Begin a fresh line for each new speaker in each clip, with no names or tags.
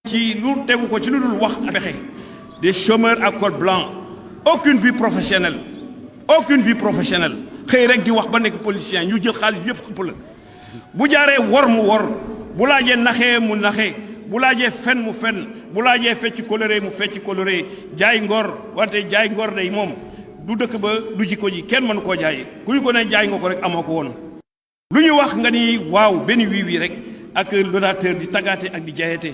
ci lu tegu ko ci lu dul wax ak pexe des chômeurs à col blanc aucune vie professionnelle xëy rek di wax ba nekk politicien ñu jël xaalis bi yëpp xëpp la bu jaaree wor mu wor bu laajee naxee mu naxee bu laajee fen mu fen bu laajee fecc coloré mu fecc coloré jaay ngor wante jaay ngor day moom du dëkk ba du jikko ji kenn mënu koo jaay ku ñu ko ne jaay nga ko rek amoo ko woon lu ñu wax nga ni waaw benn wii rek ak l'audateur di tagaate ak di jaayate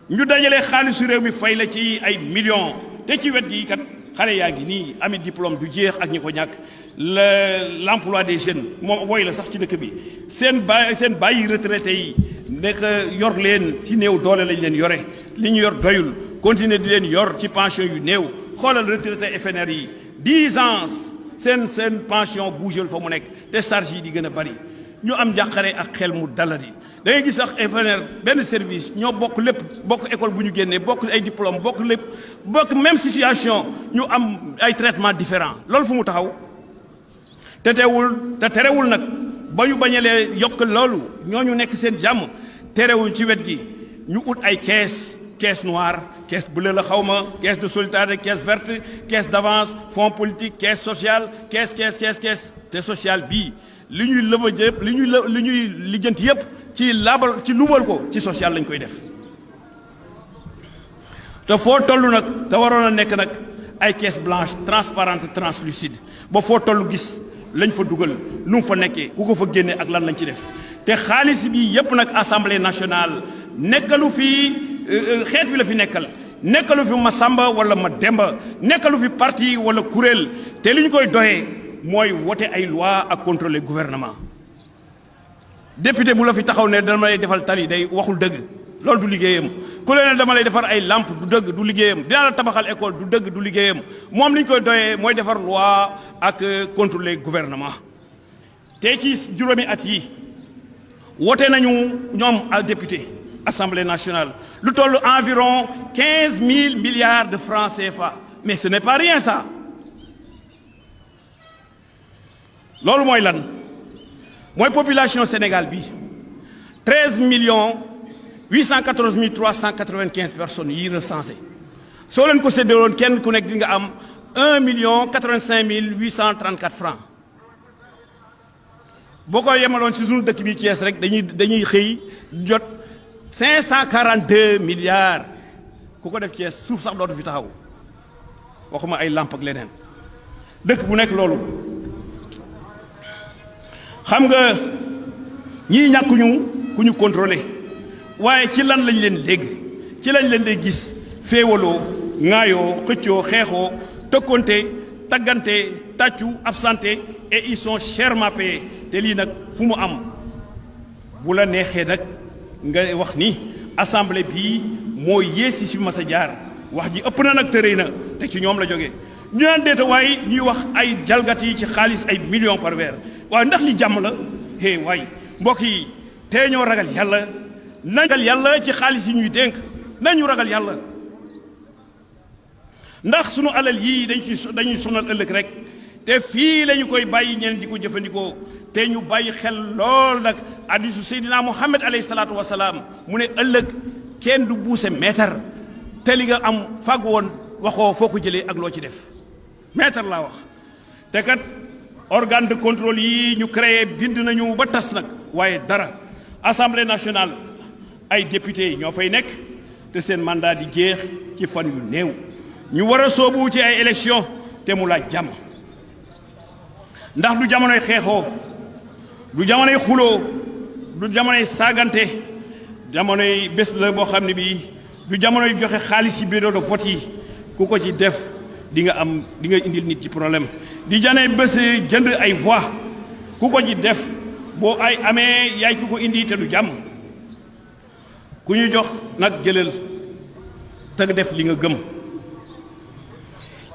ñu dajalee xaalisu réew mi fay la ci ay millions te ci wet gi kat xale yaa ngi nii amit diplôme du jeex ak ñi ko ñàkk l'emploi des jeunes moom woy la sax ci dëkk bi seen bàyyi retraité yi nekk yor leen ci néew doole lañ leen yore li ñu yor doyul continuer di leen yor ci pension yu néew xoolal retraité FNR yi 10 ans seen pension bougel fa mu nekk te charge yi di gën a bari ñu am njàqare ak xel mu daladi da ngay gis sax FNR benn service ñoo bokk lépp bokk école bu ñu génnee bokk ay diplôme bokk lépp bokk même situation ñu am ay traitement différent loolu fu mu taxaw te terewul nag ba ñu bañalee yokk loolu ñooñu nekk seen jàmm terewul ci wet gi ñu ut ay caisse noire caisse bleue la xawma caisse de solidarité caisse verte caisse d'avance fonds politique caisse sociale caisse te sociale bii li ñuy lëbëj yëpp li ñuy lijjanti yëpp ci luubal ko ci social lañ koy def te foo toll nag te waroon a nekk nag ay caisse blanche transparente translucide ba foo toll gis lañ fa dugal nu mu fa nekkee ku ko fa génne ak lan lañ ci def te xaalis bi yëpp nag assemblée nationale nekkalu fi xeet wi la fi nekkalu fi ma samba wala ma demba nekkalu fi parti wala kuréel te li ñu koy doyee mooy wote ay loi ak contrôler gouvernement député bu la fi taxaw ne dama lay defal tali day waxul dëgg loolu du liggéeyam ku leen ne dama lay defar ay lampe du dëgg du liggéeyam dinaa la tabaxal école du dëgg du liggéeyam moom li ñu koy doyee mooy defar loi ak contrôler gouvernement te ci juróomi at yi wote nañu ñoom ak député assemblée nationale lu toll environ 15 000 milliards de francs CFA mais ce n'est pas rien ça loolu mooy lan mooy population Sénégal bi 13 814 395 personnes yi recensé soo leen ko séddaloon kenn ku nekk di nga am 1 085 834 francs boo ko yemaloon ci suñu dëkk bi Thiès rek dañuy xëy jot 542 milliards ku ko def Thiès suuf sax dootu fi taxaw waxuma ay lamp ak leneen dëkk bu nekk loolu xam nga ñii ñàkkuñu ku ñu contrôler waaye ci lan lañ leen dégg ci lañ leen di gis féewaloo ŋaayoo xëccoo xeexoo tëkkonte taggante tàccu absenté et ils sont chèrement payés te lii nag fu mu am bu la neexee nag nga wax ni assemblée bii moo yéesi si ma sa jaar wax ji ëpp na nag tërëy na te ci ñoom la jógee ñu naan deeta waaye ñuy wax ay jalgati ci xaalis ay millions par weer waaye ndax li jàmm la waay mbokk yi tee ñoo ragal yàlla nañ ragal yàlla ci xaalis yi ñuy dénk nañu ragal yàlla ndax sunu alal yii dañuy sonal ëllëg rek te fii la ñu koy bàyyi ñeneen di ko jëfandikoo te ñu bàyyi xel lool nag hadiisu Seydina Muhammad alayhi salaatu wasalaam mu ne ëllëg kenn du buuse meetar te li nga am fàgg woon waxoo foo ko jëlee ak loo ci def meetar laa wax te kat organe de contrôle yi ñu créé bind nañu ba tas nag waaye dara assemblée nationale ay député ñoo fay nekk te seen mandat di jeex ci fan yu néew ñu war a soobu ci ay élection te mu laaj jàmm ndax du jamonoy xeexoo du jamonoy xuloo du jamonoy saagante jamonoy bés la boo xam ne bii du jamonoy joxe xaalis ci bureau de vote yi ku ko ci def di nga indil nit ci problème di jane bés jënd ay voix ku ko ci def boo ay amee yaay ku ko indi te du jàmm ku ñu jox nag jëlal te def li nga gëm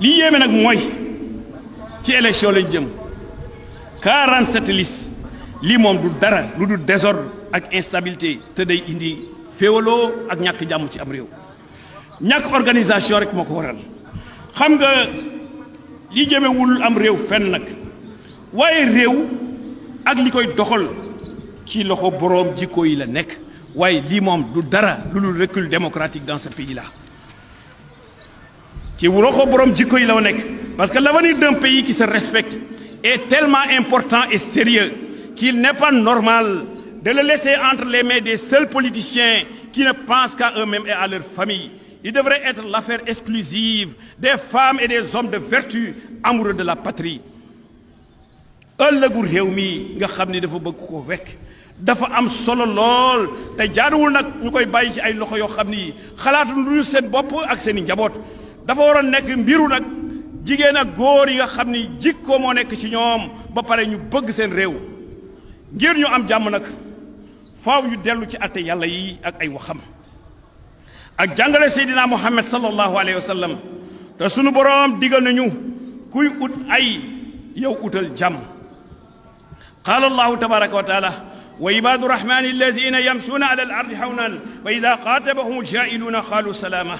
li yéeme nag mooy ci élection lañ jëm 47 listes lii moom du dara lu du désordre ak instabilité te day indi féewaloo ak ñàkk jàmm ci am réew ñàkk organisation rek moo ko waral xam nga li jëmewul am réew fenn nag waaye réew ak li koy doxal ci loxo boroom jikko yi la nekk waaye lii moom du dara lu dul recul démocratique dans ce pays là ci loxo borom jikko yi la nekk parce que l'avenir d'un pays qui se respecte est tellement important et sérieux qu'il n'est pas normal de le laisser entre les mains des seuls politiciens qui ne pensent qu'à eux-mêmes et à leur famille. Il devrait être l'affaire exclusive des femmes et des hommes de vertu amoureux de la patrie. ëllëgu réew mi nga xam ni dafa bëgg ko wekk dafa am solo lool te jaaduwul nag ñu koy bàyyi ci ay loxo yoo xam ni xalaatu lu seen bopp ak seen i njaboot dafa war a nekk mbiru nag jigéen ak góor yi nga xam ni jikko moo nekk ci ñoom ba pare ñu bëgg seen réew ngir ñu am jàmm nag faaw ñu dellu ci atte yàlla yi ak ay waxam ak jàngale Seydina Muhammad sallallahu alayhi wa sallam te sunu boroom digal nañu kuy ut ay yow utal jàmm qaala allahu tabaraka wa taala wa ibaadu rahmani alladina yamsuuna ala al ardi hawnan wa ida xaatabahum aljaa'iluuna qaalu salaama